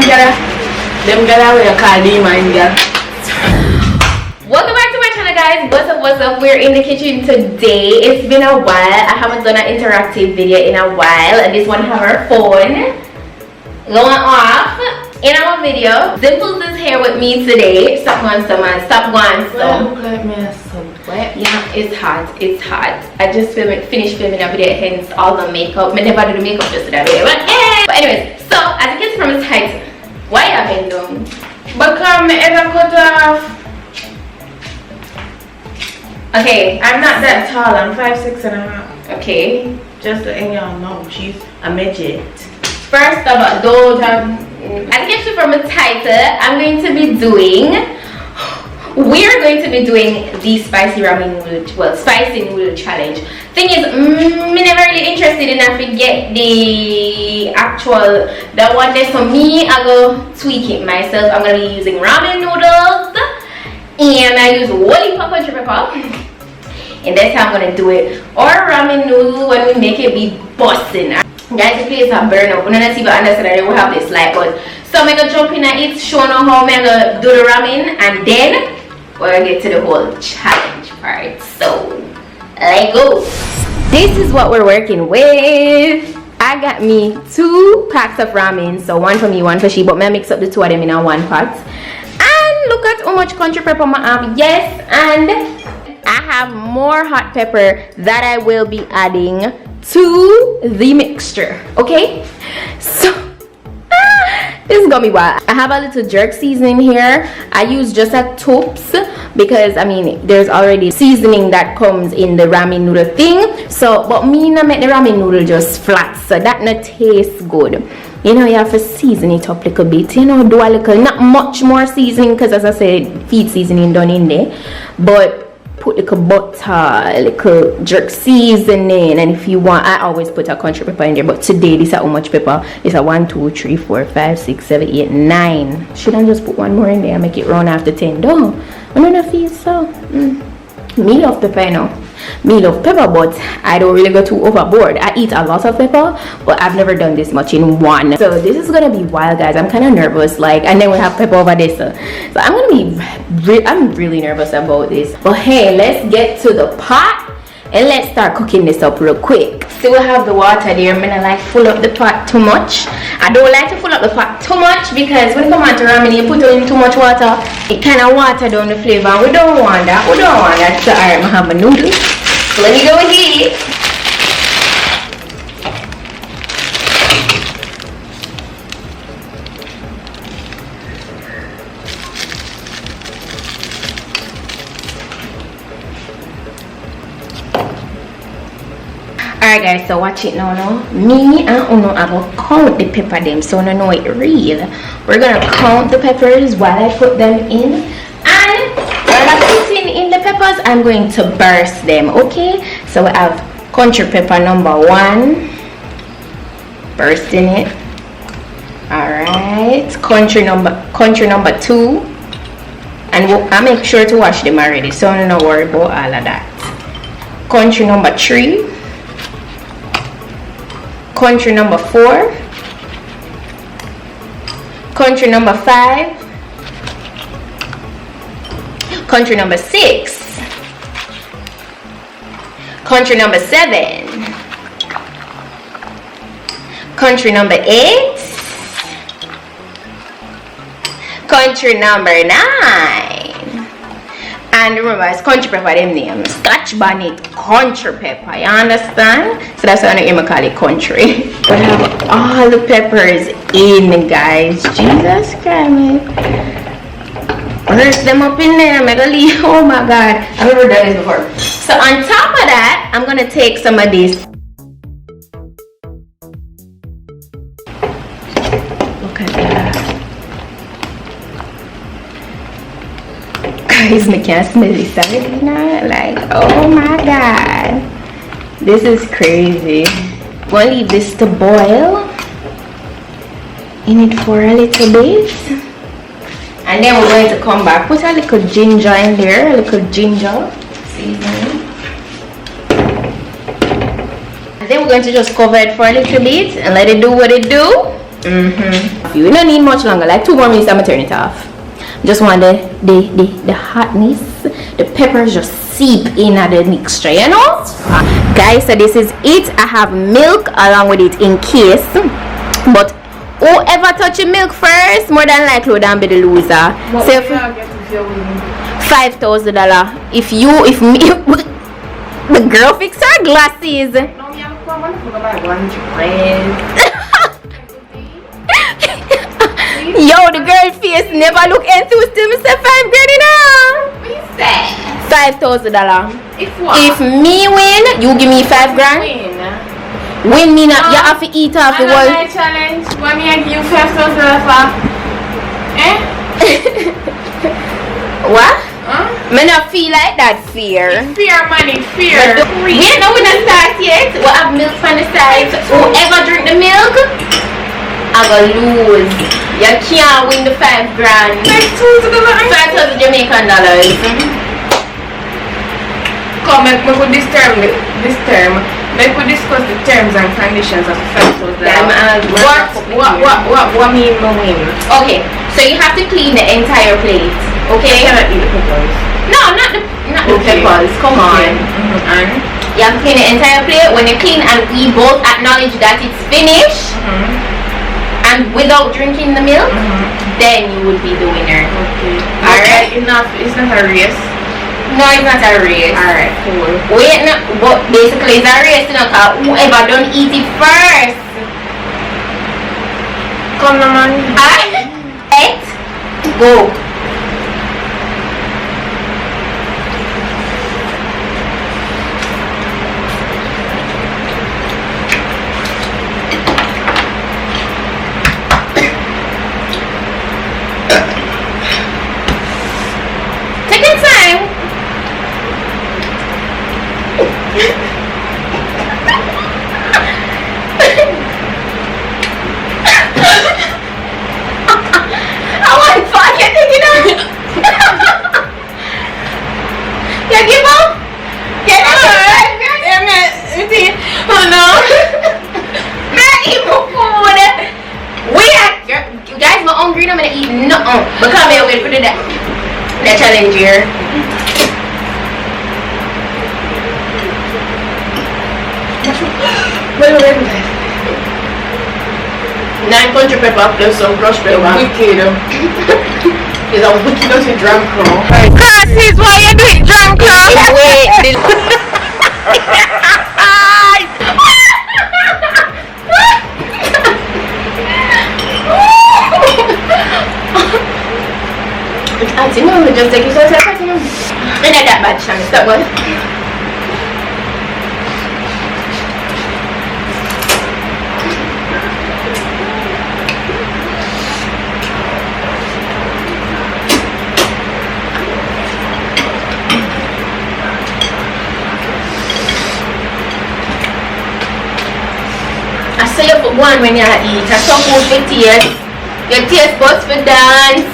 them gonna wear a call demon girl. Welcome back to my channel, guys. What's up? We're in the kitchen today. It's been a while. I haven't done an interactive video in a while, and this one have our phone going off in our video. Dimples is here with me today. Stop going, man. Stop going. Well, look like me so wet. Yeah, it's hot. It's hot. I just finished filming a video, hence all the makeup. I never do the makeup just for that video. But anyways, so as you can see from his height, why have been doing? Because me ever cut off. Okay, I'm not that tall. I'm 5'6.5". Okay. Just letting y'all know, she's a midget. First of all, don't have. As you can see from the title, we're going to be doing the spicy ramen noodle, spicy noodle challenge. Thing is, me never really interested in I forget the one there. So me, I go tweak it myself. I'm gonna be using ramen noodles, and I use whole country pepper. And that's how I'm gonna do it. Or ramen noodle when we make it be busting. Guys, the place are burn up. We don't see but understand we have this light but so I'm gonna jump in and it's showing how I'm gonna do the ramen, and then we're gonna get to the whole challenge part. So let's go. This is what we're working with. I got me 2 packs of ramen, so one for me, one for she, but I mix up the 2 of them in a one pot. And look at how much country pepper I have. Yes, and I have more hot pepper that I will be adding to the mixture. Okay, so this is gonna be wild. I have a little jerk seasoning here. I use just a tops because I mean there's already seasoning that comes in the ramen noodle thing. So but me not make the ramen noodle just flat, so that not tastes good. You know, you have to season it up a little bit, you know, do a little, not much more seasoning because as I said, feed seasoning done in there, but put little butter, little jerk seasoning, and if you want, I always put a country pepper in there, but today this is how much pepper. It's a 1 2 3 4 5 6 7 8 9. Should I just put one more in there and make it run after 10? No, I don't feel so. Me love pepper, you know. Me love pepper, but I don't really go too overboard. I eat a lot of pepper, but I've never done this much in one. So this is gonna be wild, guys. I'm kind of nervous, like, and then we have pepper over this, so I'm gonna be I'm really nervous about this. But hey, let's get to the pot and let's start cooking this up real quick. Still have the water there. I'm gonna like full up the pot too much. I don't like to full up the pot too much because when it comes to ramen, you put in too much water, it kind of water down the flavor, and we don't want that. We don't want that. So alright, I have my noodles. So let me go ahead. Alright guys, so watch it now. Me and Uno I will count the pepper them so I know it real. We're gonna count the peppers while I put them in, and while I'm putting in the peppers I'm going to burst them. Okay, so we have country pepper number 1, bursting it. Alright, country number 2, and I make sure to wash them already, so I don't worry about all of that. Country number 3, country number 4, country number 5, country number 6, country number 7, country number 8, country number 9. And remember, it's country pepper, them names. Scotch bonnet country pepper, you understand? So that's why I call it country. We have all the peppers in, guys. Jesus Christ. Burst them up in there. Oh my God. I've never done this before. So on top of that, I'm going to take some of this. Look at that. Guys, I can't smell this already now. Like, oh my God, this is crazy. I'm gonna leave this to boil in it for a little bit, and then we're going to come back, put a little ginger in there, a little ginger seasoning, and then we're going to just cover it for a little bit and let it do what it do. You don't need much longer, like 2 more minutes. I'm gonna turn it off. Just want the hotness, the peppers just seep in at the mixture, you know. Guys, so this is it. I have milk along with it in case, but whoever touch the milk first, more than likely would be the loser. What So $5,000. If me, the girl fix her glasses. No, me have to buy one dress. Yo, the girl face never look enthused to me. Say $5,000 What is that? $5,000. If what? If me win, you give me $5,000. Win me not, you have to eat off the wall. My challenge. What me I give you $5,000 for? Eh? What? Huh? Me not feel like that fear. Fear, money, fear. We ain't know we not start yet. We have milk on the side. Whoever drink the milk, I gonna lose. You can't win the $5,000. $5,000 Jamaican dollars. Come, make we could this term. Make we discuss the terms and conditions of $5,000. What mean me win? Okay, so you have to clean the entire plate. Okay. I cannot eat the peppers. No, not the peppers. Come on. And You have to clean the entire plate. When you clean and we both acknowledge that it's finished, and without drinking the milk, then you would be the winner. okay. Alright. Enough. It's not a race. No, it's not a race. Alright, cool. Wait, no, but basically it's a race, you know, 'cause whoever don't eat it first. Come on, man. Alright? Go. Take your time. I want to fucking take it out. You give up? Get it out. Oh no. Man, eat my food. You guys, my hungry. I'm gonna eat nothing. But come here, wait for the challenge here. Wait. 9 country pepper plus some crushed pepper. Wicked. Is a wicked as a drum crow. This is why you do it, drum crow. Wait. Auntie, mom, just take yourself to the mom. And I got bad chance. That one. I say you put one when you eat. I saw food for taste. Your taste buds for dance.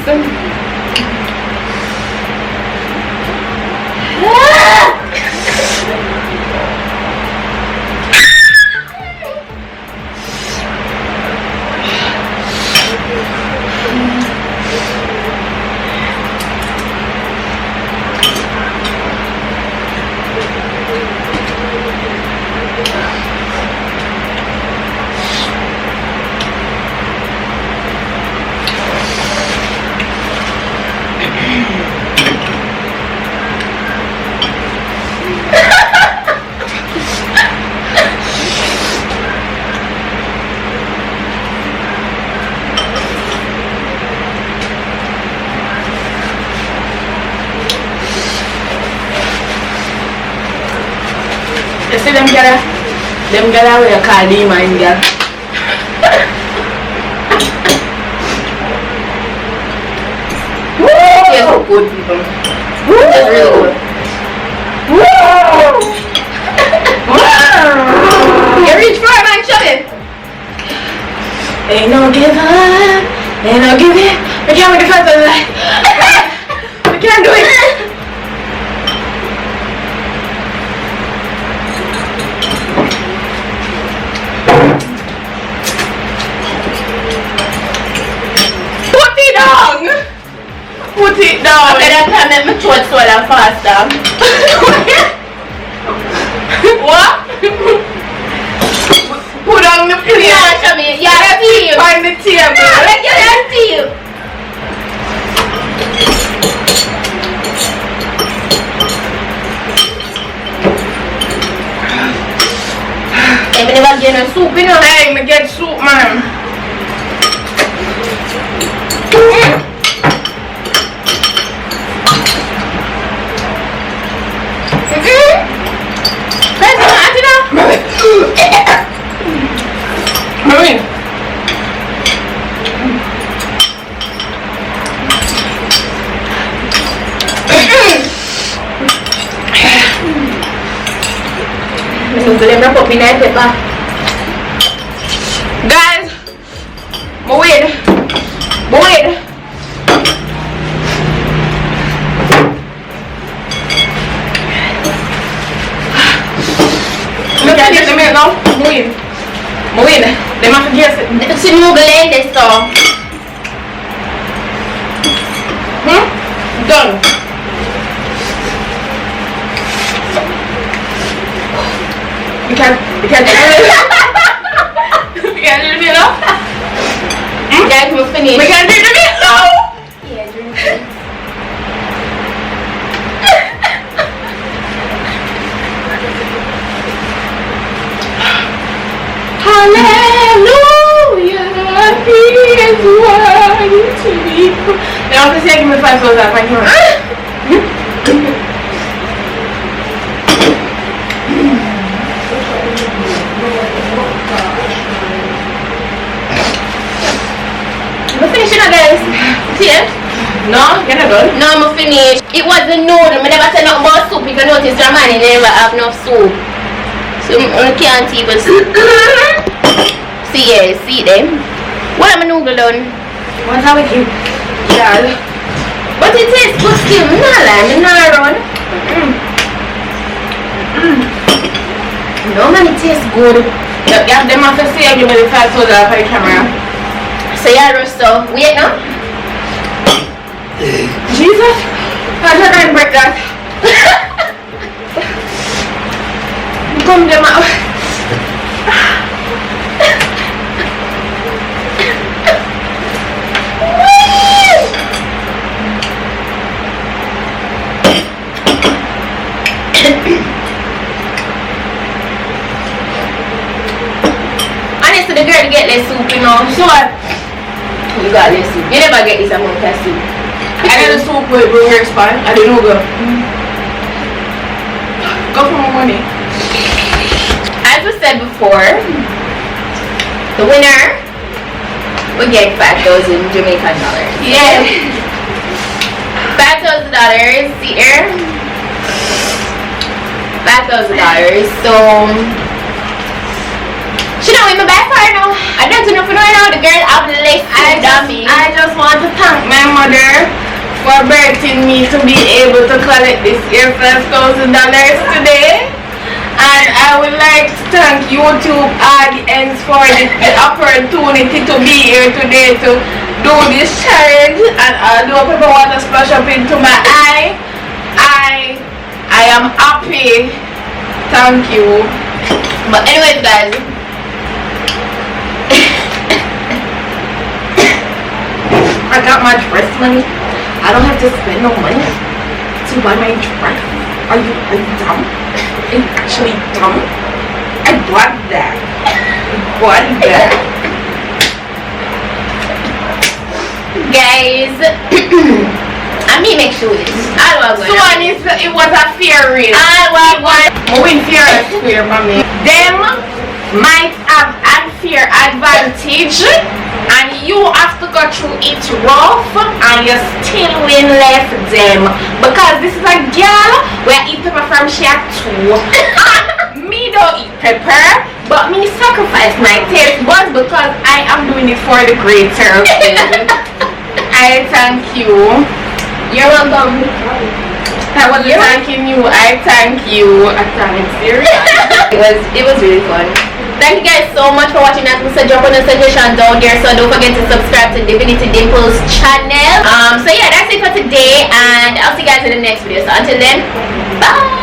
You see them gather with a call man, girl. Yes, so good people. That's really good. You reach for it, man, shove it. Ain't no give up, ain't no give it. We can't make the first of that. We can't do it. put it down. Okay, that can make my throat swallow faster. What? Put on the plate. Yeah, show me. Yeah, see you. On the table. Like you can see you. Hey, me never get no soup, you know. Hey, me get soup, man. Marine. Guys, wait. Look at this minute now. Wait. They must guess it. It's a noodle in this stuff. Done. We can't do it. We can't do it now. Guys, we're finished. We can't do it now. Yeah, drink it. Hallelujah, He is worthy to be. They also say give me 5 souls out my camera. We're finished now, guys. See it? No, you're not done. No, I'm finished. It was a noodle. I never said nothing about soup. If you notice, your man never have enough soup. So I can't even see. See them. What am I noodle done? What's up with you? Yeah. But it tastes good still. I'm not lying. I'm not run. No man, it tastes good. Yeah, they must have said you with the 5 souls out for the camera. So yeah, Russo. Wait now. Jesus, I can't break that. Come them out. Honestly, the girl get less soup, you know. So what? You got less soup. You never get this amount of soup. I got a soup with hair spot. I didn't know go. Go for my money. As we said before, the winner will get 5,000 Jamaican dollars. Yeah. $5,000. See here? $5,000. So she know in my back part now. I don't know if you know now. The girl have less dummy. I just want to thank my mother for birthing me to be able to collect this year $5,000 today. And I would like to thank YouTube audience for the opportunity to be here today to do this challenge. And although people want to splash up into my eye, I am happy. Thank you. But anyways, guys, I got my dress money. I don't have to spend no money to buy my dress. Are you dumb? Are you actually dumb? I bought that. guys, I mean make sure this. So it was a fair race. Win fair and square for me. Them might have unfair advantage and you have to go through it rough and you still win less them because this is a girl where I eat pepper from she at 2 and me don't eat pepper but me sacrifice my taste buds because I am doing it for the greater good. I thank you. You're welcome. I wasn't thanking you. I thank you. I can't serious. It was really fun. thank you guys so much for watching that. So drop on the suggestion down there, so don't forget to subscribe to Divinity Dimples channel. So yeah, that's it for today, and I'll see you guys in the next video. So until then, bye.